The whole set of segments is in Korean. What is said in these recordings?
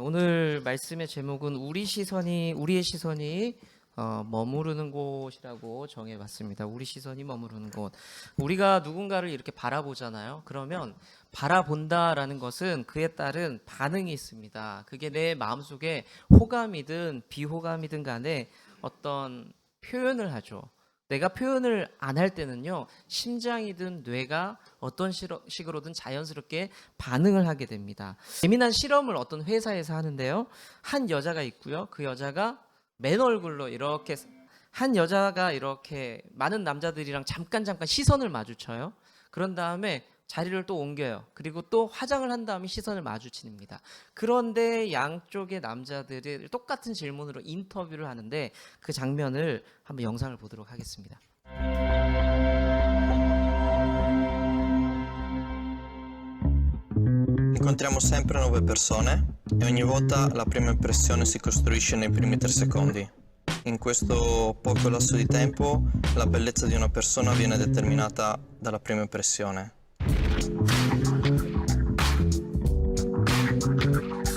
오늘 말씀의 제목은 우리의 시선이 머무르는 곳이라고 정해봤습니다. 우리 시선이 머무르는 곳. 우리가 누군가를 이렇게 바라보잖아요. 그러면 바라본다라는 것은 그에 따른 반응이 있습니다. 그게 내 마음속에 호감이든 비호감이든 간에 어떤 표현을 하죠. 내가 표현을 안 할 때는요, 심장이든 뇌가 어떤 식으로든 자연스럽게 반응을 하게 됩니다. 재미난 실험을 어떤 회사에서 하는데요, 한 여자가 있고요, 그 여자가 맨 얼굴로 이렇게 한 여자가 이렇게 많은 남자들이랑 잠깐 시선을 마주쳐요. 그런 다음에 자리를 또 옮겨요. 그리고 또 화장을 한 다음에 시선을 마주칩니다. 그런데 양쪽의 남자들이 똑같은 질문으로 인터뷰를 하는데 그 장면을 한번 영상을 보도록 하겠습니다. Incontriamo sempre nuove persone e ogni volta la prima impressione si costruisce nei primi 3 secondi. In questo poco lasso di tempo la bellezza di una persona viene determinata dalla prima impressione.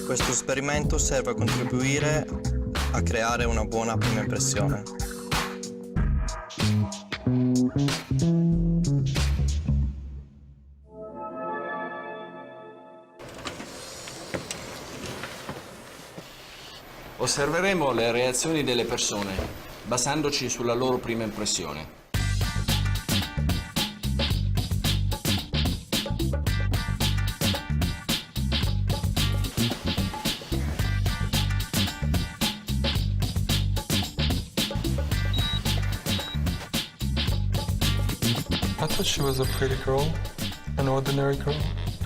Questo esperimento serve a contribuire a creare una buona prima impressione. Osserveremo le reazioni delle persone basandoci sulla loro prima impressione. I thought she was a pretty girl, an ordinary girl.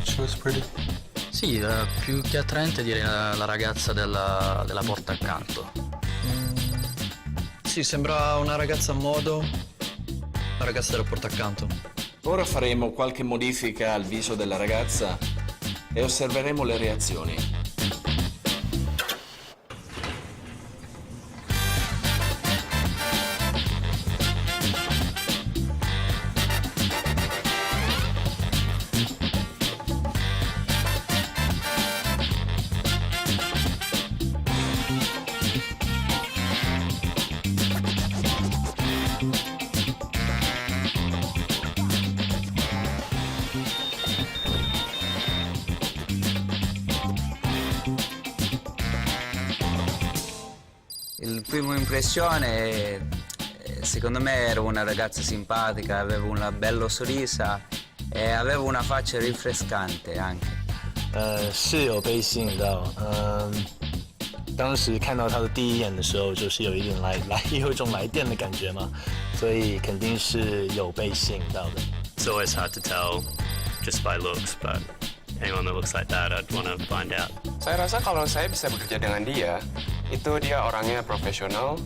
She was pretty. Sì, più che attraente direi la ragazza della porta accanto. Sì, sembra una ragazza a modo, la ragazza della porta accanto. Ora faremo qualche modifica al viso della ragazza e osserveremo le reazioni. Il primo impressione, secondo me era una ragazza simpatica, aveva una bella sorrisa e aveva una faccia rinfrescante anche. 是有被吸引到，当时看到他的第一眼的时候，就是有一点有一种来电的感觉嘛，所以肯定是有被吸引到的。It's always hard to tell just by looks, but anyone that looks like that, I'd want to find out. Saya rasa kalau saya bisa bekerja dengan dia, itu dia orangnya profesional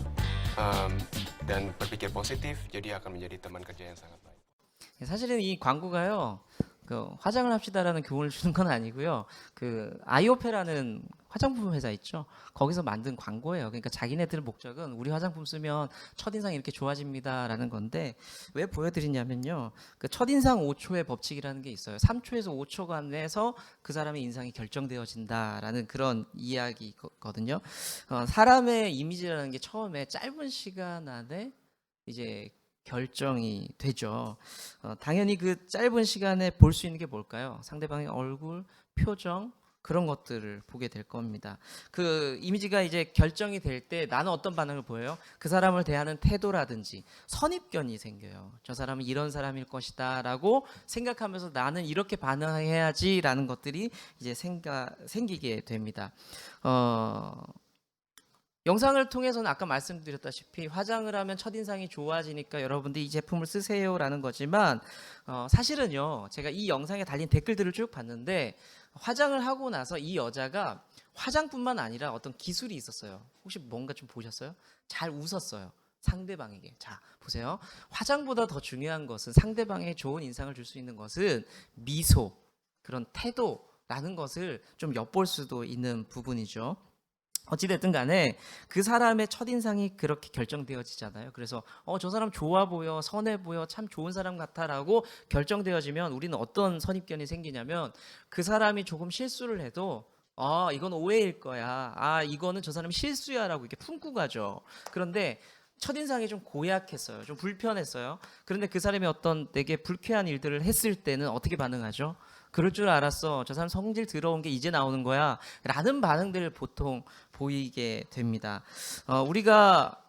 dan berpikir positif, jadi akan menjadi teman kerja yang sangat baik. 사실은 이 광고가요, 화장을 합시다라는 교훈을 주는 건 아니고요. 아이오페라는 화장품 회사 있죠. 거기서 만든 광고예요. 그러니까 자기네들 목적은 우리 화장품 쓰면 첫인상이 이렇게 좋아집니다라는 건데, 왜 보여드리냐면요. 첫인상 5초의 법칙이라는 게 있어요. 3초에서 5초간에서 그 사람의 인상이 결정되어진다라는 그런 이야기거든요. 사람의 이미지라는 게 처음에 짧은 시간 안에 이제 결정이 되죠. 당연히 그 짧은 시간에 볼 수 있는 게 뭘까요? 상대방의 얼굴, 표정, 그런 것들을 보게 될 겁니다. 그 이미지가 이제 결정이 될 때 나는 어떤 반응을 보여요? 그 사람을 대하는 태도라든지 선입견이 생겨요. 저 사람은 이런 사람일 것이다 라고 생각하면서 나는 이렇게 반응해야지 라는 것들이 이제 생기게 됩니다. 영상을 통해서는 아까 말씀드렸다시피 화장을 하면 첫인상이 좋아지니까 여러분들 이 제품을 쓰세요라는 거지만, 사실은요, 제가 이 영상에 달린 댓글들을 쭉 봤는데 화장을 하고 나서 이 여자가 화장뿐만 아니라 어떤 기술이 있었어요. 혹시 뭔가 좀 보셨어요? 잘 웃었어요, 상대방에게. 자, 보세요. 화장보다 더 중요한 것은, 상대방에게 좋은 인상을 줄 수 있는 것은 미소, 그런 태도라는 것을 좀 엿볼 수도 있는 부분이죠. 어찌됐든 간에 그 사람의 첫인상이 그렇게 결정되어지잖아요. 그래서 저 사람 좋아 보여, 선해 보여, 참 좋은 사람 같아라고 결정되어지면 우리는 어떤 선입견이 생기냐면, 그 사람이 조금 실수를 해도 이건 오해일 거야. 이거는 저 사람이 실수야라고 이렇게 품고 가죠. 그런데 첫인상이 좀 고약했어요. 좀 불편했어요. 그런데 그 사람이 어떤 되게 불쾌한 일들을 했을 때는 어떻게 반응하죠? 그럴 줄 알았어. 저 사람 성질 더러운 게 이제 나오는 거야. 라는 반응들을 보통 보이게 됩니다. 우리가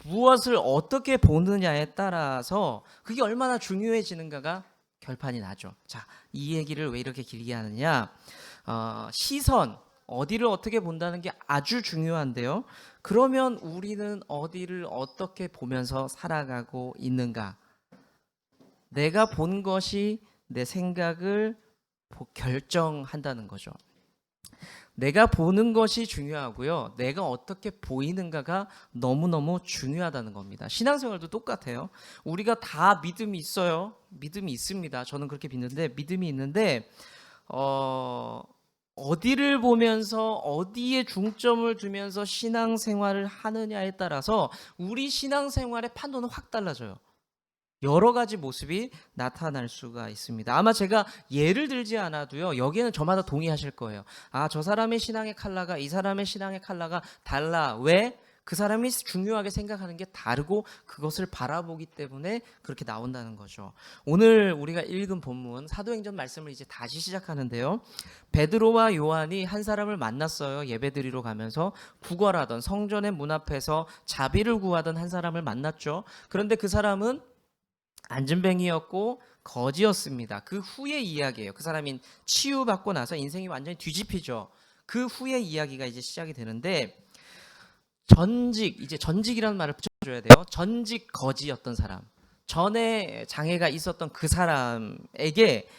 무엇을 어떻게 보느냐에 따라서 그게 얼마나 중요해지는가가 결판이 나죠. 자, 이 얘기를 왜 이렇게 길게 하느냐? 시선, 어디를 어떻게 본다는 게 아주 중요한데요. 그러면 우리는 어디를 어떻게 보면서 살아가고 있는가? 내가 본 것이 내 생각을 결정한다는 거죠. 내가 보는 것이 중요하고요. 내가 어떻게 보이는가가 너무너무 중요하다는 겁니다. 신앙생활도 똑같아요. 우리가 다 믿음이 있어요. 믿음이 있습니다. 저는 그렇게 믿는데 믿음이 있는데 어디를 보면서 어디에 중점을 두면서 신앙생활을 하느냐에 따라서 우리 신앙생활의 판도는 확 달라져요. 여러 가지 모습이 나타날 수가 있습니다. 아마 제가 예를 들지 않아도요, 여기에는 저마다 동의하실 거예요. 저 사람의 신앙의 컬러가 이 사람의 신앙의 컬러가 달라. 왜? 그 사람이 중요하게 생각하는 게 다르고 그것을 바라보기 때문에 그렇게 나온다는 거죠. 오늘 우리가 읽은 본문 사도행전 말씀을 이제 다시 시작하는데요. 베드로와 요한이 한 사람을 만났어요. 예배드리러 가면서 구걸하던 성전의 문 앞에서 자비를 구하던 한 사람을 만났죠. 그런데 그 사람은 안진뱅이였고 거지였습니다. 그 후의 이야기예요. 그 사람이 치유받고 나서 인생이 완전히 뒤집히죠. 그 후의 이야기가 이제 시작이 되는데 이제 전직이라는 말을 붙여줘야 돼요. 전직 거지였던 사람, 전에 장애가 있었던 그 사람에게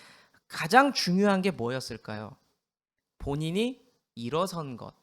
가장 중요한 게 뭐였을까요? 본인이 일어선 것,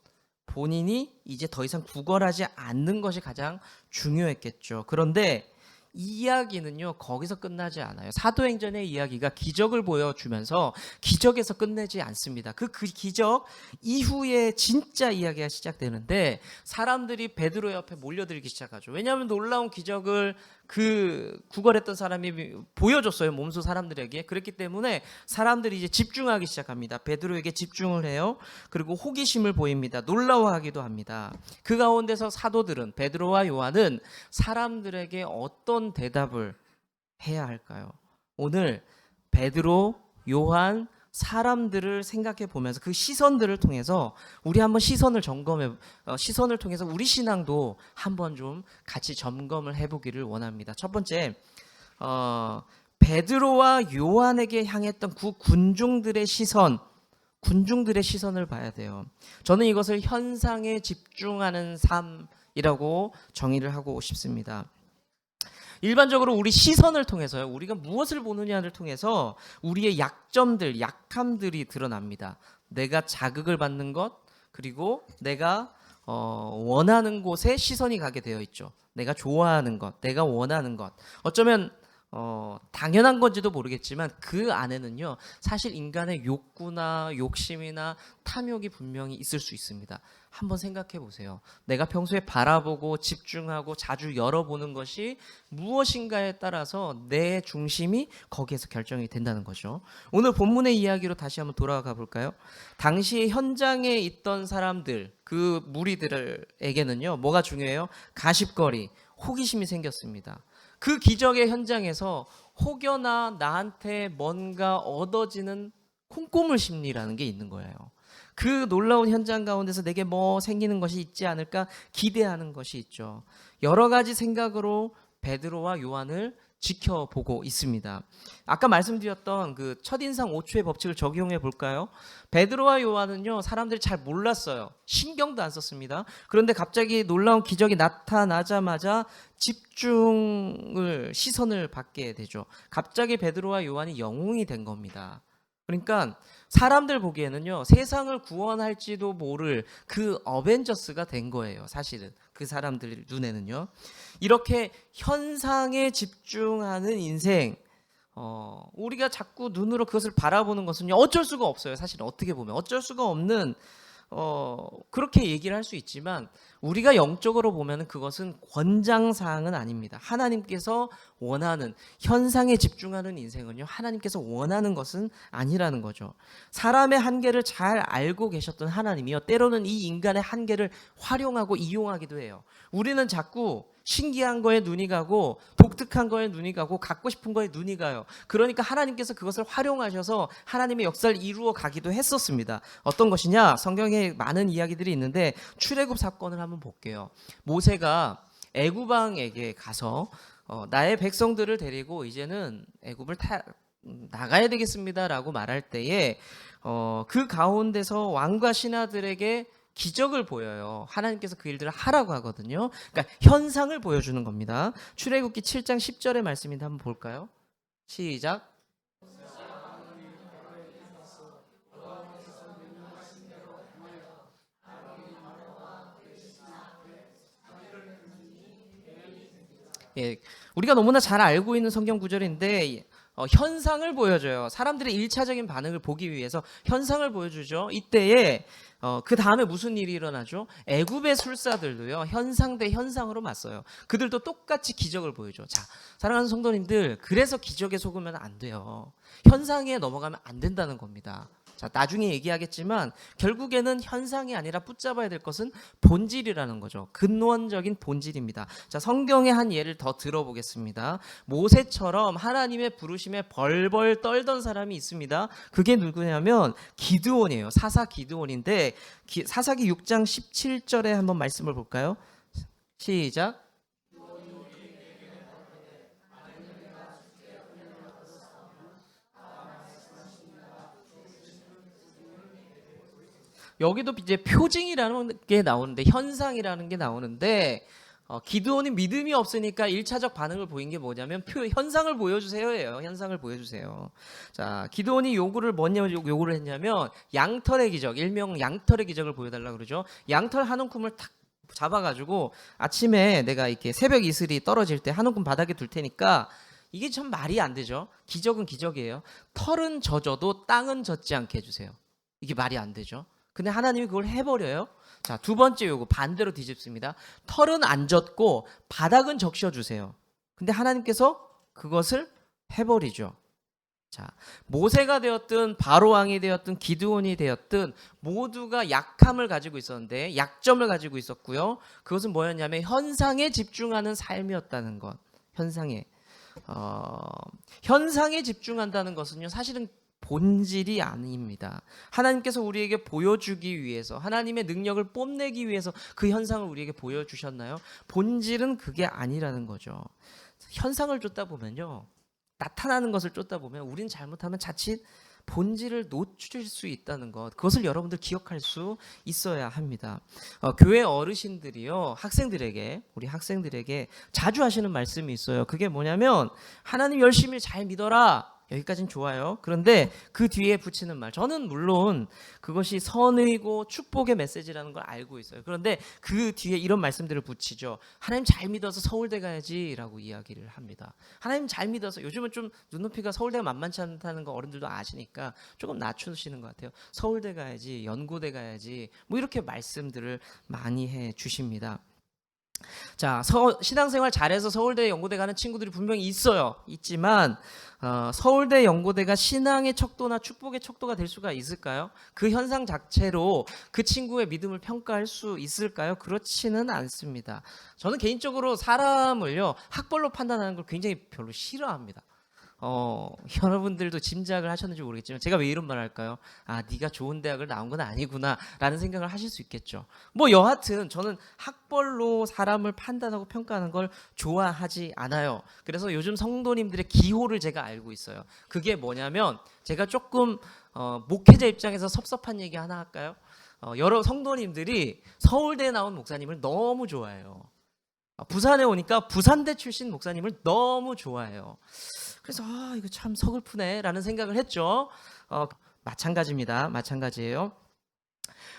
본인이 이제 더 이상 구걸하지 않는 것이 가장 중요했겠죠. 그런데 이 이야기는요, 거기서 끝나지 않아요. 사도행전의 이야기가 기적을 보여주면서 기적에서 끝내지 않습니다. 그 기적 이후에 진짜 이야기가 시작되는데 사람들이 베드로 옆에 몰려들기 시작하죠. 왜냐하면 놀라운 기적을 그 구걸했던 사람이 보여줬어요. 몸소 사람들에게. 그렇기 때문에 사람들이 이제 집중하기 시작합니다. 베드로에게 집중을 해요. 그리고 호기심을 보입니다. 놀라워하기도 합니다. 그 가운데서 사도들은, 베드로와 요한은 사람들에게 어떤 대답을 해야 할까요? 오늘 베드로, 요한, 사람들을 생각해 보면서 그 시선들을 통해서 우리 한번 시선을 통해서 우리 신앙도 한번 좀 같이 점검을 해보기를 원합니다. 첫 번째, 베드로와 요한에게 향했던 그 군중들의 시선을 봐야 돼요. 저는 이것을 현상에 집중하는 삶이라고 정의를 하고 싶습니다. 일반적으로 우리 시선을 통해서요, 우리가 무엇을 보느냐를 통해서 우리의 약점들, 약함들이 드러납니다. 내가 자극을 받는 것, 그리고 내가 원하는 곳에 시선이 가게 되어 있죠. 내가 좋아하는 것, 내가 원하는 것. 어쩌면 당연한 건지도 모르겠지만 그 안에는요, 사실 인간의 욕구나 욕심이나 탐욕이 분명히 있을 수 있습니다. 한번 생각해 보세요. 내가 평소에 바라보고 집중하고 자주 열어보는 것이 무엇인가에 따라서 내 중심이 거기에서 결정이 된다는 거죠. 오늘 본문의 이야기로 다시 한번 돌아가 볼까요? 당시 현장에 있던 사람들, 그 무리들에게는요, 뭐가 중요해요? 가십거리, 호기심이 생겼습니다. 그 기적의 현장에서 혹여나 나한테 뭔가 얻어지는 콩고물 심리라는 게 있는 거예요. 그 놀라운 현장 가운데서 내게 뭐 생기는 것이 있지 않을까 기대하는 것이 있죠. 여러 가지 생각으로 베드로와 요한을 지켜보고 있습니다. 아까 말씀드렸던 그 첫인상 5초의 법칙을 적용해 볼까요? 베드로와 요한은요, 사람들이 잘 몰랐어요. 신경도 안 썼습니다. 그런데 갑자기 놀라운 기적이 나타나자마자 시선을 받게 되죠. 갑자기 베드로와 요한이 영웅이 된 겁니다. 그러니까 사람들 보기에는요, 세상을 구원할지도 모를 그 어벤져스가 된 거예요. 사실은 그 사람들 눈에는요. 이렇게 현상에 집중하는 인생, 우리가 자꾸 눈으로 그것을 바라보는 것은요, 어쩔 수가 없어요. 사실 어떻게 보면 어쩔 수가 없는 그렇게 얘기를 할 수 있지만 우리가 영적으로 보면 그것은 권장사항은 아닙니다. 하나님께서 원하는 현상에 집중하는 인생은요, 하나님께서 원하는 것은 아니라는 거죠. 사람의 한계를 잘 알고 계셨던 하나님이요, 때로는 이 인간의 한계를 활용하고 이용하기도 해요. 우리는 자꾸 신기한 거에 눈이 가고 독특한 거에 눈이 가고 갖고 싶은 거에 눈이 가요. 그러니까 하나님께서 그것을 활용하셔서 하나님의 역사를 이루어 가기도 했었습니다. 어떤 것이냐? 성경에 많은 이야기들이 있는데 출애굽 사건을 한번 볼게요. 모세가 애굽왕에게 가서 나의 백성들을 데리고 이제는 애굽을 나가야 되겠습니다라고 말할 때에 그 가운데서 왕과 신하들에게 기적을 보여요. 하나님께서 그 일들을 하라고 하거든요. 그러니까 현상을 보여주는 겁니다. 출애굽기 7장 10절의 말씀인데 한번 볼까요? 시작. 예, 우리가 너무나 잘 알고 있는 성경 구절인데 현상을 보여줘요. 사람들의 1차적인 반응을 보기 위해서 현상을 보여주죠. 이때에 그 다음에 무슨 일이 일어나죠? 애굽의 술사들도요, 현상 대 현상으로 맞서요. 그들도 똑같이 기적을 보여줘. 자, 사랑하는 성도님들, 그래서 기적에 속으면 안 돼요. 현상에 넘어가면 안 된다는 겁니다. 자, 나중에 얘기하겠지만 결국에는 현상이 아니라 붙잡아야 될 것은 본질이라는 거죠. 근원적인 본질입니다. 자, 성경의 한 예를 더 들어보겠습니다. 모세처럼 하나님의 부르심에 벌벌 떨던 사람이 있습니다. 그게 누구냐면 기드온이에요. 사사 기드온인데 사사기 6장 17절에 한번 말씀을 볼까요? 시작. 여기도 이제 표징이라는 게 나오는데, 현상이라는 게 나오는데, 기드온이 믿음이 없으니까 1차적 반응을 보인 게 뭐냐면 현상을 보여주세요예요. 현상을 보여주세요. 자, 기드온이 요구를 했냐면 양털의 기적, 일명 양털의 기적을 보여달라 그러죠. 양털 한 움큼을 탁 잡아가지고 아침에 내가 이렇게 새벽 이슬이 떨어질 때 한 움큼 바닥에 둘 테니까, 이게 참 말이 안 되죠. 기적은 기적이에요. 털은 젖어도 땅은 젖지 않게 해주세요. 이게 말이 안 되죠. 근데 하나님이 그걸 해버려요. 자, 두 번째 요구 반대로 뒤집습니다. 털은 안 젖고 바닥은 적셔주세요. 근데 하나님께서 그것을 해버리죠. 자, 모세가 되었든 바로왕이 되었든 기드온이 되었든 모두가 약함을 가지고 있었는데, 약점을 가지고 있었고요. 그것은 뭐였냐면 현상에 집중하는 삶이었다는 것. 현상에 집중한다는 것은요, 사실은 본질이 아닙니다. 하나님께서 우리에게 보여주기 위해서, 하나님의 능력을 뽐내기 위해서 그 현상을 우리에게 보여주셨나요? 본질은 그게 아니라는 거죠. 현상을 쫓다 보면요, 나타나는 것을 쫓다 보면 우린 잘못하면 자칫 본질을 놓칠 수 있다는 것, 그것을 여러분들 기억할 수 있어야 합니다. 교회 어르신들이요, 우리 학생들에게 자주 하시는 말씀이 있어요. 그게 뭐냐면 하나님 열심히 잘 믿어라. 여기까지는 좋아요. 그런데 그 뒤에 붙이는 말, 저는 물론 그것이 선의고 축복의 메시지라는 걸 알고 있어요. 그런데 그 뒤에 이런 말씀들을 붙이죠. 하나님 잘 믿어서 서울대 가야지 라고 이야기를 합니다. 하나님 잘 믿어서, 요즘은 좀 눈높이가 서울대가 만만치 않다는 거 어른들도 아시니까 조금 낮추시는 것 같아요. 서울대 가야지, 연고대 가야지, 뭐 이렇게 말씀들을 많이 해 주십니다. 자, 신앙생활 잘해서 서울대, 연고대 가는 친구들이 분명히 있지만 서울대, 연고대가 신앙의 척도나 축복의 척도가 될 수가 있을까요? 그 현상 자체로 그 친구의 믿음을 평가할 수 있을까요? 그렇지는 않습니다. 저는 개인적으로 사람을요, 학벌로 판단하는 걸 굉장히 별로 싫어합니다. 여러분들도 짐작을 하셨는지 모르겠지만 제가 왜 이런 말을 할까요? 아, 네가 좋은 대학을 나온 건 아니구나 라는 생각을 하실 수 있겠죠. 뭐 여하튼 저는 학벌로 사람을 판단하고 평가하는 걸 좋아하지 않아요. 그래서 요즘 성도님들의 기호를 제가 알고 있어요. 그게 뭐냐면, 제가 조금 목회자 입장에서 섭섭한 얘기 하나 할까요? 여러 성도님들이 서울대에 나온 목사님을 너무 좋아해요. 부산에 오니까 부산대 출신 목사님을 너무 좋아해요. 그래서 이거 참 서글프네 라는 생각을 했죠. 마찬가지입니다. 마찬가지예요.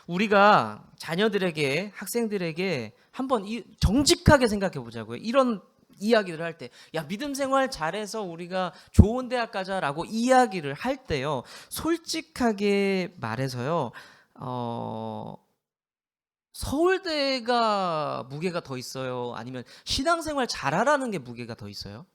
우리가 자녀들에게, 학생들에게 한번 정직하게 생각해 보자고요. 이런 이야기를 할 때, 야, 믿음 생활 잘해서 우리가 좋은 대학 가자라고 이야기를 할 때요, 솔직하게 말해서요, 서울대가 무게가 더 있어요? 아니면 신앙생활 잘하라는 게 무게가 더 있어요?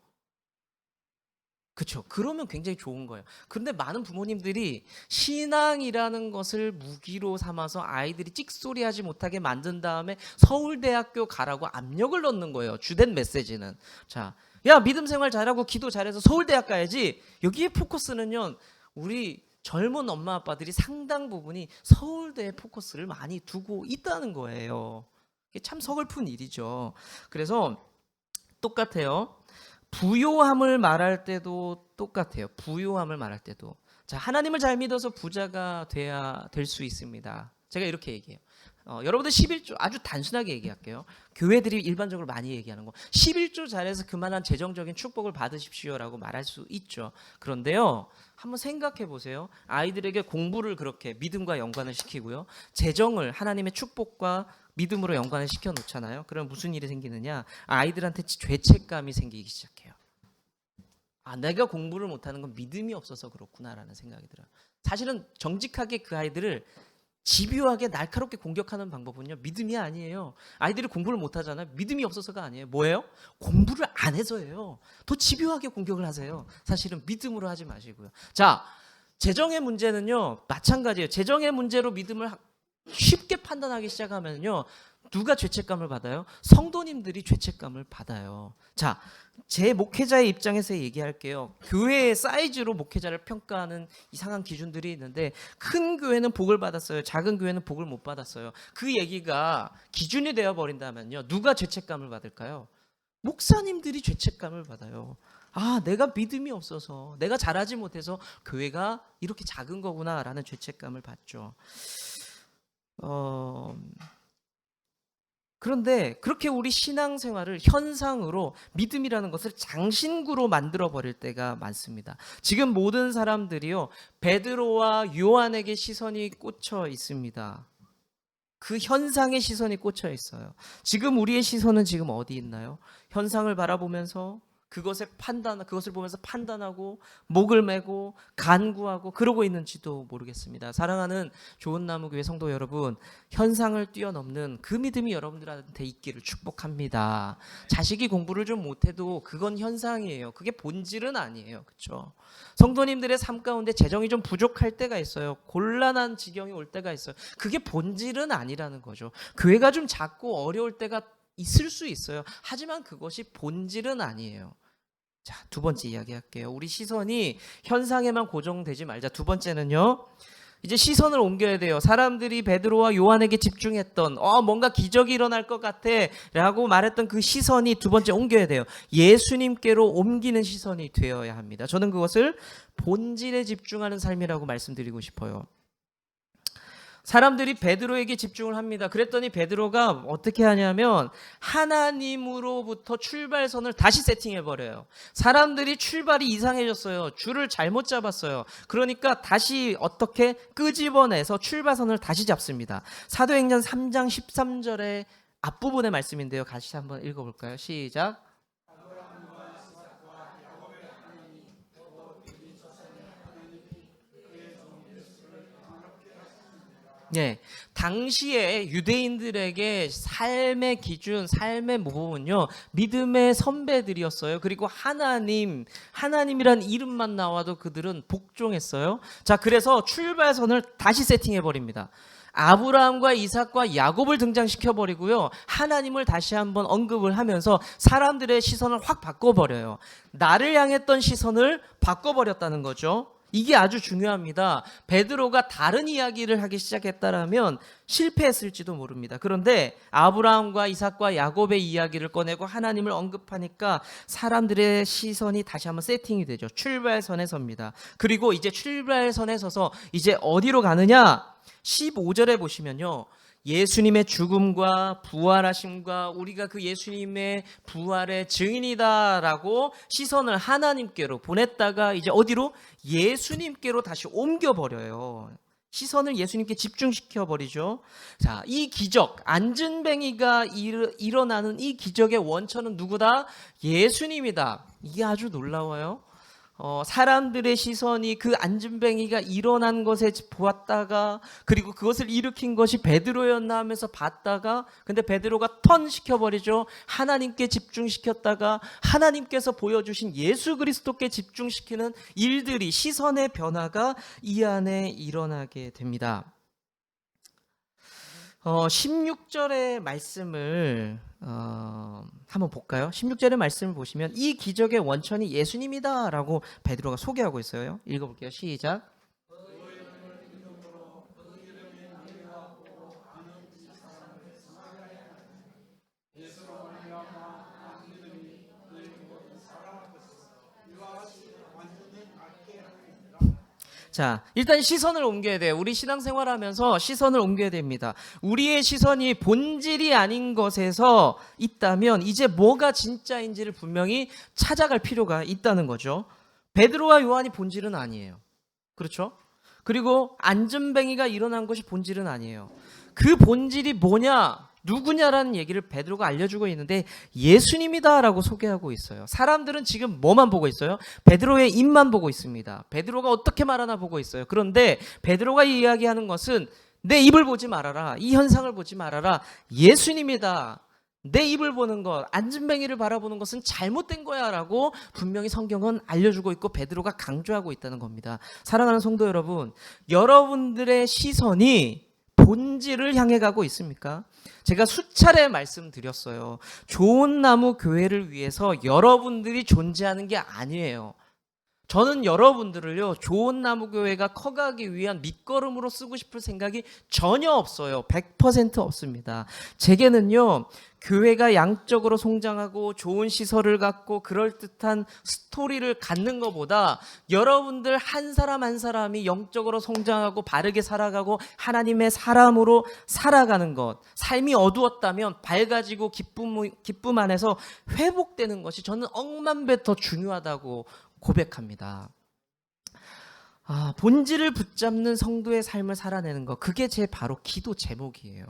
그렇죠. 그러면 굉장히 좋은 거예요. 그런데 많은 부모님들이 신앙이라는 것을 무기로 삼아서 아이들이 찍소리하지 못하게 만든 다음에 서울대학교 가라고 압력을 넣는 거예요. 주된 메시지는. 자, 야 믿음 생활 잘하고 기도 잘해서 서울대학 가야지. 여기에 포커스는요. 우리 젊은 엄마 아빠들이 상당 부분이 서울대에 포커스를 많이 두고 있다는 거예요. 이게 참 서글픈 일이죠. 그래서 똑같아요. 부요함을 말할 때도 똑같아요. 부요함을 말할 때도. 자, 하나님을 잘 믿어서 부자가 돼야 될 수 있습니다. 제가 이렇게 얘기해요. 여러분들 11조 아주 단순하게 얘기할게요. 교회들이 일반적으로 많이 얘기하는 거 11조 잘해서 그만한 재정적인 축복을 받으십시오라고 말할 수 있죠. 그런데요. 한번 생각해 보세요. 아이들에게 공부를 그렇게 믿음과 연관을 시키고요. 재정을 하나님의 축복과 믿음으로 연관을 시켜 놓잖아요. 그럼 무슨 일이 생기느냐? 아이들한테 죄책감이 생기기 시작해요. 아, 내가 공부를 못하는 건 믿음이 없어서 그렇구나라는 생각이 들어요. 사실은 정직하게 그 아이들을 집요하게 날카롭게 공격하는 방법은요. 믿음이 아니에요. 아이들이 공부를 못하잖아요. 믿음이 없어서가 아니에요. 뭐예요? 공부를 안 해서예요. 더 집요하게 공격을 하세요. 사실은 믿음으로 하지 마시고요. 자, 재정의 문제는요. 마찬가지예요. 재정의 문제로 믿음을 쉽게 판단하기 시작하면요. 누가 죄책감을 받아요? 성도님들이 죄책감을 받아요. 자, 제 목회자의 입장에서 얘기할게요. 교회의 사이즈로 목회자를 평가하는 이상한 기준들이 있는데 큰 교회는 복을 받았어요. 작은 교회는 복을 못 받았어요. 그 얘기가 기준이 되어버린다면요. 누가 죄책감을 받을까요? 목사님들이 죄책감을 받아요. 아, 내가 믿음이 없어서, 내가 잘하지 못해서 교회가 이렇게 작은 거구나라는 죄책감을 받죠. 그런데 그렇게 우리 신앙생활을 현상으로 믿음이라는 것을 장신구로 만들어 버릴 때가 많습니다. 지금 모든 사람들이요 베드로와 요한에게 시선이 꽂혀 있습니다. 그 현상의 시선이 꽂혀 있어요. 지금 우리의 시선은 지금 어디 있나요? 현상을 바라보면서 그것을 보면서 판단하고 목을 메고 간구하고 그러고 있는지도 모르겠습니다. 사랑하는 좋은나무교회 성도 여러분, 현상을 뛰어넘는 그 믿음이 여러분들한테 있기를 축복합니다. 자식이 공부를 좀 못해도 그건 현상이에요. 그게 본질은 아니에요. 그렇죠? 성도님들의 삶 가운데 재정이 좀 부족할 때가 있어요. 곤란한 지경이 올 때가 있어요. 그게 본질은 아니라는 거죠. 교회가 좀 작고 어려울 때가 있을 수 있어요. 하지만 그것이 본질은 아니에요. 자, 두 번째 이야기할게요. 우리 시선이 현상에만 고정되지 말자. 두 번째는요. 이제 시선을 옮겨야 돼요. 사람들이 베드로와 요한에게 집중했던 뭔가 기적이 일어날 것 같아 라고 말했던 그 시선이 두 번째 옮겨야 돼요. 예수님께로 옮기는 시선이 되어야 합니다. 저는 그것을 본질에 집중하는 삶이라고 말씀드리고 싶어요. 사람들이 베드로에게 집중을 합니다. 그랬더니 베드로가 어떻게 하냐면 하나님으로부터 출발선을 다시 세팅해버려요. 사람들이 출발이 이상해졌어요. 줄을 잘못 잡았어요. 그러니까 다시 어떻게 끄집어내서 출발선을 다시 잡습니다. 사도행전 3장 13절의 앞부분의 말씀인데요. 같이 한번 읽어볼까요? 시작. 네, 당시에 유대인들에게 삶의 기준, 삶의 모범은요, 믿음의 선배들이었어요. 그리고 하나님이란 이름만 나와도 그들은 복종했어요. 자, 그래서 출발선을 다시 세팅해버립니다. 아브라함과 이삭과 야곱을 등장시켜버리고요. 하나님을 다시 한번 언급을 하면서 사람들의 시선을 확 바꿔버려요. 나를 향했던 시선을 바꿔버렸다는 거죠. 이게 아주 중요합니다. 베드로가 다른 이야기를 하기 시작했다라면 실패했을지도 모릅니다. 그런데 아브라함과 이삭과 야곱의 이야기를 꺼내고 하나님을 언급하니까 사람들의 시선이 다시 한번 세팅이 되죠. 출발선에 섭니다. 그리고 이제 출발선에 서서 이제 어디로 가느냐? 15절에 보시면요. 예수님의 죽음과 부활하심과 우리가 그 예수님의 부활의 증인이다라고 시선을 하나님께로 보냈다가 이제 어디로? 예수님께로 다시 옮겨버려요. 시선을 예수님께 집중시켜버리죠. 자, 이 기적, 안진뱅이가 일어나는 이 기적의 원천은 누구다? 예수님이다. 이게 아주 놀라워요. 사람들의 시선이 그 안진뱅이가 일어난 것에 보았다가 그리고 그것을 일으킨 것이 베드로였나 하면서 봤다가 근데 베드로가 턴 시켜버리죠. 하나님께 집중시켰다가 하나님께서 보여주신 예수 그리스도께 집중시키는 일들이 시선의 변화가 이 안에 일어나게 됩니다. 16절의 말씀을 한번 볼까요? 16절의 말씀을 보시면 이 기적의 원천이 예수님이다 라고 베드로가 소개하고 있어요. 읽어볼게요. 시작. 자, 일단 시선을 옮겨야 돼요. 우리 신앙생활하면서 시선을 옮겨야 됩니다. 우리의 시선이 본질이 아닌 것에서 있다면 이제 뭐가 진짜인지를 분명히 찾아갈 필요가 있다는 거죠. 베드로와 요한이 본질은 아니에요. 그렇죠? 그리고 안전뱅이가 일어난 것이 본질은 아니에요. 그 본질이 뭐냐? 누구냐라는 얘기를 베드로가 알려주고 있는데 예수님이다라고 소개하고 있어요. 사람들은 지금 뭐만 보고 있어요? 베드로의 입만 보고 있습니다. 베드로가 어떻게 말하나 보고 있어요. 그런데 베드로가 이야기하는 것은 내 입을 보지 말아라. 이 현상을 보지 말아라. 예수님이다. 내 입을 보는 것, 안진뱅이를 바라보는 것은 잘못된 거야 라고 분명히 성경은 알려주고 있고 베드로가 강조하고 있다는 겁니다. 사랑하는 성도 여러분, 여러분들의 시선이 본질을 향해 가고 있습니까? 제가 수차례 말씀드렸어요. 좋은 나무 교회를 위해서 여러분들이 존재하는 게 아니에요. 저는 여러분들을요, 좋은 나무 교회가 커가기 위한 밑거름으로 쓰고 싶을 생각이 전혀 없어요. 100% 없습니다. 제게는요, 교회가 양적으로 성장하고 좋은 시설을 갖고 그럴듯한 스토리를 갖는 것보다 여러분들 한 사람 한 사람이 영적으로 성장하고 바르게 살아가고 하나님의 사람으로 살아가는 것, 삶이 어두웠다면 밝아지고 기쁨 안에서 회복되는 것이 저는 억만 배 더 중요하다고 고백합니다. 본질을 붙잡는 성도의 삶을 살아내는 것, 그게 제 바로 기도 제목이에요.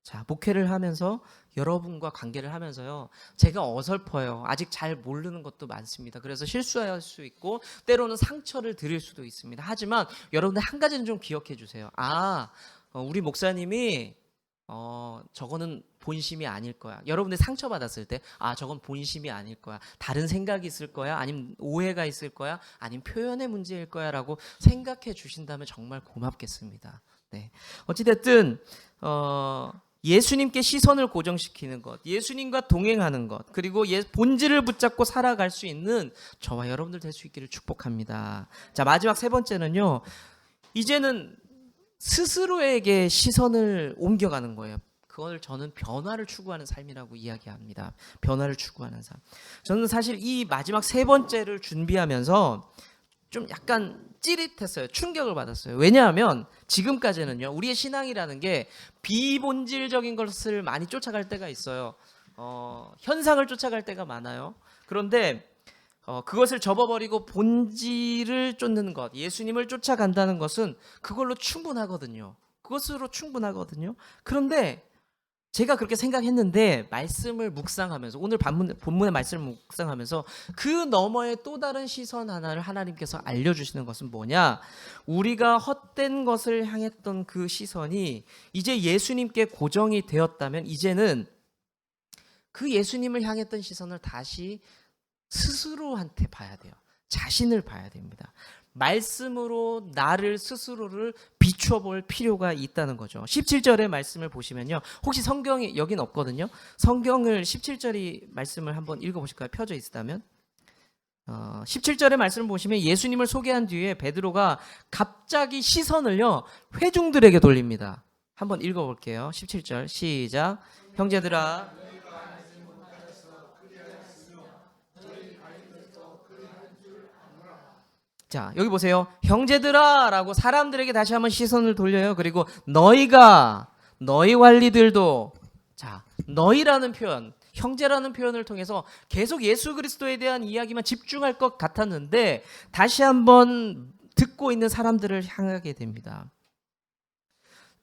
자, 목회를 하면서 여러분과 관계를 하면서요, 제가 어설퍼요. 아직 잘 모르는 것도 많습니다. 그래서 실수할 수 있고 때로는 상처를 드릴 수도 있습니다. 하지만 여러분들 한 가지는 좀 기억해 주세요. 우리 목사님이 저거는 본심이 아닐 거야. 여러분들 상처받았을 때 저건 본심이 아닐 거야. 다른 생각이 있을 거야. 아니면 오해가 있을 거야. 아니면 표현의 문제일 거야 라고 생각해 주신다면 정말 고맙겠습니다. 네. 어찌됐든 예수님께 시선을 고정시키는 것, 예수님과 동행하는 것, 그리고 본질을 붙잡고 살아갈 수 있는 저와 여러분들 될 수 있기를 축복합니다. 자, 마지막 세 번째는요, 이제는 스스로에게 시선을 옮겨가는 거예요. 그걸 저는 변화를 추구하는 삶이라고 이야기합니다. 변화를 추구하는 삶. 저는 사실 이 마지막 세 번째를 준비하면서 좀 약간 찌릿했어요. 충격을 받았어요. 왜냐하면 지금까지는요, 우리의 신앙이라는 게 비본질적인 것을 많이 쫓아갈 때가 있어요. 현상을 쫓아갈 때가 많아요. 그런데 그것을 접어버리고 본질을 쫓는 것, 예수님을 쫓아간다는 것은 그걸로 충분하거든요. 그것으로 충분하거든요. 그런데 제가 그렇게 생각했는데 말씀을 묵상하면서, 오늘 본문의 말씀을 묵상하면서 그 너머의 또 다른 시선 하나를 하나님께서 알려주시는 것은 뭐냐, 우리가 헛된 것을 향했던 그 시선이 이제 예수님께 고정이 되었다면 이제는 그 예수님을 향했던 시선을 다시 스스로한테 봐야 돼요. 자신을 봐야 됩니다. 말씀으로 나를 스스로를 비추어 볼 필요가 있다는 거죠. 17절의 말씀을 보시면요, 혹시 성경이 여긴 없거든요. 성경을 17절의 말씀을 한번 읽어보실까요? 펴져 있다면 17절의 말씀을 보시면 예수님을 소개한 뒤에 베드로가 갑자기 시선을요, 회중들에게 돌립니다. 한번 읽어볼게요. 17절 시작. 형제들아, 자, 여기 보세요. 형제들아 라고 사람들에게 다시 한번 시선을 돌려요. 그리고 너희가, 너희 관리들도, 자, 너희라는 표현, 형제라는 표현을 통해서 계속 예수 그리스도에 대한 이야기만 집중할 것 같았는데 다시 한번 듣고 있는 사람들을 향하게 됩니다.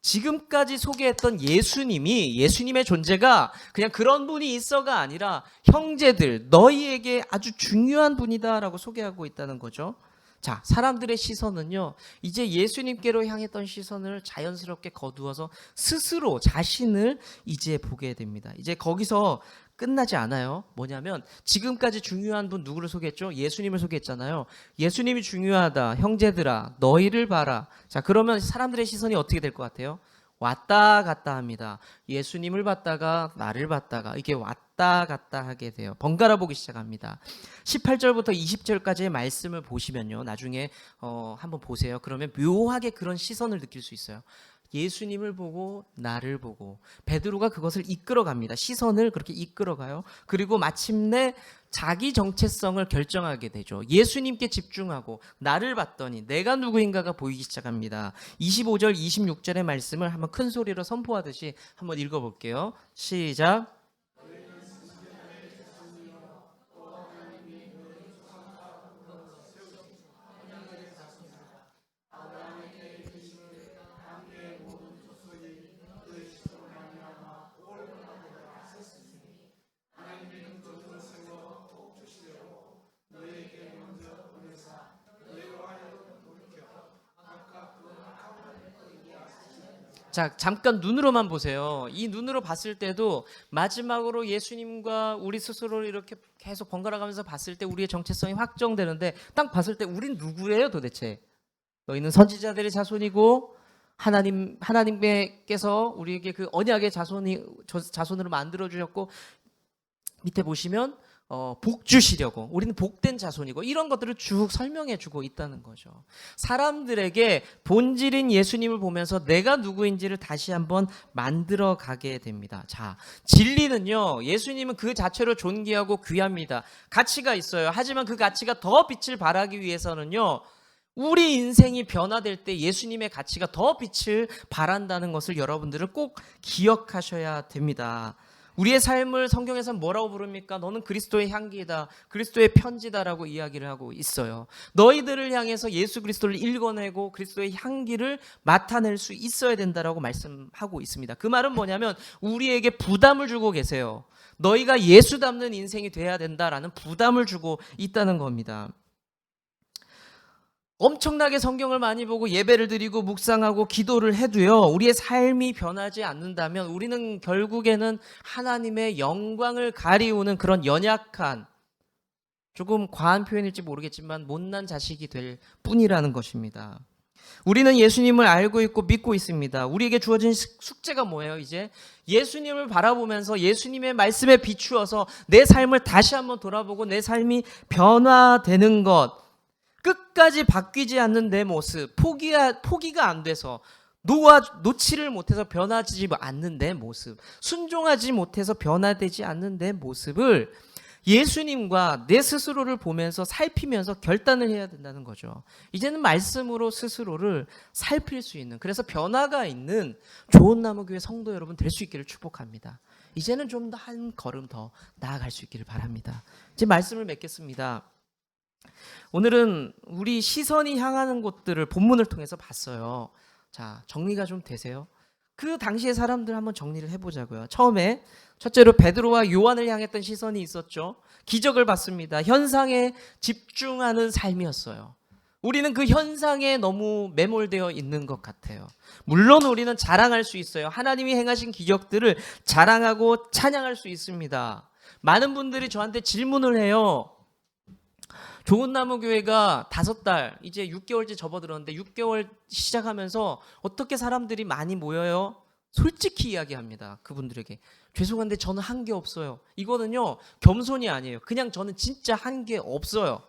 지금까지 소개했던 예수님의 존재가 그냥 그런 분이 있어가 아니라 형제들, 너희에게 아주 중요한 분이다라고 소개하고 있다는 거죠. 자, 사람들의 시선은요, 이제 예수님께로 향했던 시선을 자연스럽게 거두어서 스스로 자신을 이제 보게 됩니다. 이제 거기서 끝나지 않아요. 뭐냐면 지금까지 중요한 분 누구를 소개했죠? 예수님을 소개했잖아요. 예수님이 중요하다. 형제들아, 너희를 봐라. 자, 그러면 사람들의 시선이 어떻게 될 것 같아요? 왔다 갔다 합니다. 예수님을 봤다가 나를 봤다가 이게 왔다 갔다 하게 돼요. 번갈아 보기 시작합니다. 18절부터 20절까지의 말씀을 보시면요, 나중에 한번 보세요. 그러면 묘하게 그런 시선을 느낄 수 있어요. 예수님을 보고 나를 보고 베드로가 그것을 이끌어갑니다. 시선을 그렇게 이끌어가요. 그리고 마침내 자기 정체성을 결정하게 되죠. 예수님께 집중하고 나를 봤더니 내가 누구인가가 보이기 시작합니다. 25절 26절의 말씀을 한번 큰 소리로 선포하듯이 한번 읽어볼게요. 시작. 자, 잠깐 눈으로만 보세요. 이 눈으로 봤을 때도 마지막으로 예수님과 우리 스스로를 이렇게 계속 번갈아 가면서 봤을 때 우리의 정체성이 확정되는데, 딱 봤을 때 우린 누구예요 도대체? 너희는 선지자들의 자손이고 하나님께서 우리에게 그 언약의 자손으로 만들어 주셨고, 밑에 보시면 복 주시려고 우리는 복된 자손이고, 이런 것들을 쭉 설명해 주고 있다는 거죠. 사람들에게 본질인 예수님을 보면서 내가 누구인지를 다시 한번 만들어 가게 됩니다. 자, 진리는요, 예수님은 그 자체로 존귀하고 귀합니다. 가치가 있어요. 하지만 그 가치가 더 빛을 발하기 위해서는요, 우리 인생이 변화될 때 예수님의 가치가 더 빛을 발한다는 것을 여러분들은 꼭 기억하셔야 됩니다. 우리의 삶을 성경에서는 뭐라고 부릅니까? 너는 그리스도의 향기다, 그리스도의 편지다라고 이야기를 하고 있어요. 너희들을 향해서 예수 그리스도를 읽어내고 그리스도의 향기를 맡아낼 수 있어야 된다라고 말씀하고 있습니다. 그 말은 뭐냐면 우리에게 부담을 주고 계세요. 너희가 예수 닮는 인생이 돼야 된다라는 부담을 주고 있다는 겁니다. 엄청나게 성경을 많이 보고 예배를 드리고 묵상하고 기도를 해도요, 우리의 삶이 변하지 않는다면 우리는 결국에는 하나님의 영광을 가리우는 그런 연약한, 조금 과한 표현일지 모르겠지만 못난 자식이 될 뿐이라는 것입니다. 우리는 예수님을 알고 있고 믿고 있습니다. 우리에게 주어진 숙제가 뭐예요? 이제 예수님을 바라보면서 예수님의 말씀에 비추어서 내 삶을 다시 한번 돌아보고 내 삶이 변화되는 것, 끝까지 바뀌지 않는 내 모습, 포기가 안 돼서 놓지를 못해서 변하지 않는 내 모습, 순종하지 못해서 변화되지 않는 내 모습을 예수님과 내 스스로를 보면서 살피면서 결단을 해야 된다는 거죠. 이제는 말씀으로 스스로를 살필 수 있는, 그래서 변화가 있는 좋은 나무교회 성도 여러분 될 수 있기를 축복합니다. 이제는 좀 더 한 걸음 더 나아갈 수 있기를 바랍니다. 이제 말씀을 맺겠습니다. 오늘은 우리 시선이 향하는 곳들을 본문을 통해서 봤어요. 자, 정리가 좀 되세요? 그 당시의 사람들 한번 정리를 해보자고요. 처음에 첫째로 베드로와 요한을 향했던 시선이 있었죠. 기적을 봤습니다. 현상에 집중하는 삶이었어요. 우리는 그 현상에 너무 매몰되어 있는 것 같아요. 물론 우리는 자랑할 수 있어요. 하나님이 행하신 기적들을 자랑하고 찬양할 수 있습니다. 많은 분들이 저한테 질문을 해요. 좋은 나무 교회가 5달, 이제 6개월째 접어들었는데 6개월 시작하면서 어떻게 사람들이 많이 모여요? 솔직히 이야기합니다. 그분들에게. 죄송한데 저는 한 게 없어요. 이거는요, 겸손이 아니에요. 그냥 저는 진짜 한 게 없어요.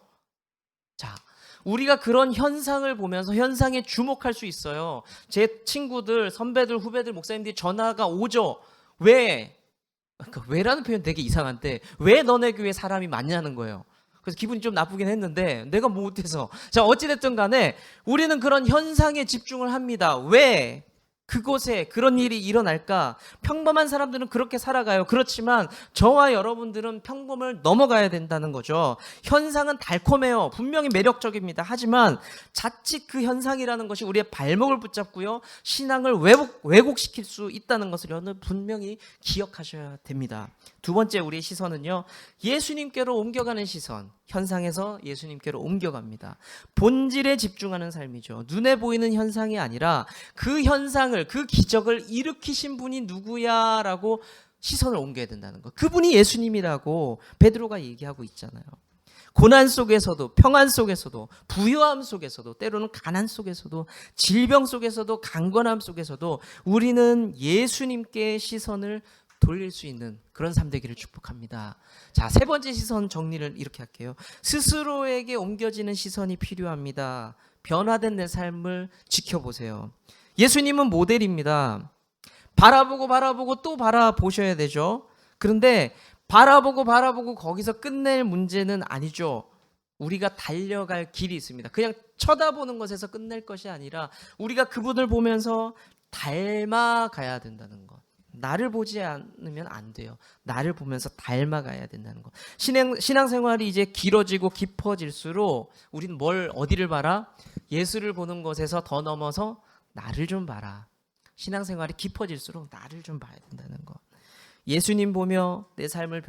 자, 우리가 그런 현상을 보면서 현상에 주목할 수 있어요. 제 친구들, 선배들, 후배들, 목사님들이 전화가 오죠. 왜? 그러니까 왜라는 표현 되게 이상한데, 왜 너네 교회 사람이 많냐는 거예요. 그래서 기분이 좀 나쁘긴 했는데 내가 못해서. 자, 어찌됐든 간에 우리는 그런 현상에 집중을 합니다. 왜? 그곳에 그런 일이 일어날까? 평범한 사람들은 그렇게 살아가요. 그렇지만 저와 여러분들은 평범을 넘어가야 된다는 거죠. 현상은 달콤해요. 분명히 매력적입니다. 하지만 자칫 그 현상이라는 것이 우리의 발목을 붙잡고요, 신앙을 왜곡시킬 수 있다는 것을 여러분 분명히 기억하셔야 됩니다. 두 번째, 우리의 시선은요, 예수님께로 옮겨가는 시선. 현상에서 예수님께로 옮겨갑니다. 본질에 집중하는 삶이죠. 눈에 보이는 현상이 아니라 그 현상을, 그 기적을 일으키신 분이 누구야라고 시선을 옮겨야 된다는 것. 그분이 예수님이라고 베드로가 얘기하고 있잖아요. 고난 속에서도, 평안 속에서도, 부유함 속에서도, 때로는 가난 속에서도, 질병 속에서도, 강건함 속에서도 우리는 예수님께 시선을 돌릴 수 있는 그런 삶 되기를 축복합니다. 자, 세 번째 시선 정리를 이렇게 할게요. 스스로에게 옮겨지는 시선이 필요합니다. 변화된 내 삶을 지켜보세요. 예수님은 모델입니다. 바라보고 또 바라보셔야 되죠. 그런데 바라보고 거기서 끝낼 문제는 아니죠. 우리가 달려갈 길이 있습니다. 그냥 쳐다보는 것에서 끝낼 것이 아니라 우리가 그분을 보면서 닮아가야 된다는 것. 나를 보지 않으면 안 돼요. 나를 보면서 닮아가야 된다는 것. 신앙생활이 이제 길어지고 깊어질수록 우리는 어디를 봐라? 예수를 보는 것에서 더 넘어서 나를 좀 봐라. 신앙생활이 깊어질수록 나를 좀 봐야 된다는 것. 예수님 보며 내 삶을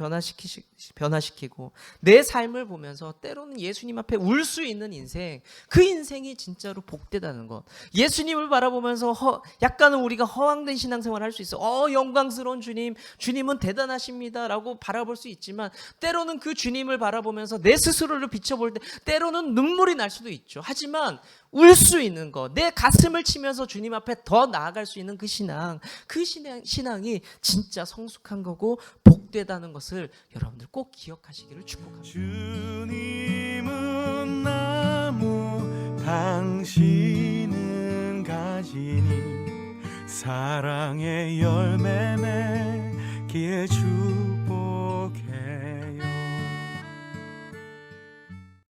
변화시키고 내 삶을 보면서 때로는 예수님 앞에 울 수 있는 인생, 그 인생이 진짜로 복되다는 것. 예수님을 바라보면서 약간은 우리가 허황된 신앙생활을 할 수 있어. 영광스러운 주님, 주님은 대단하십니다 라고 바라볼 수 있지만 때로는 그 주님을 바라보면서 내 스스로를 비춰볼 때 때로는 눈물이 날 수도 있죠. 하지만 울 수 있는 것, 내 가슴을 치면서 주님 앞에 더 나아갈 수 있는 그 신앙이 진짜 성숙한 거고 복되다는 것을 여러분들 꼭 기억하시기를 축복합니다. 주님은 나무, 당신은 가지니 사랑의 열매 맺기에 주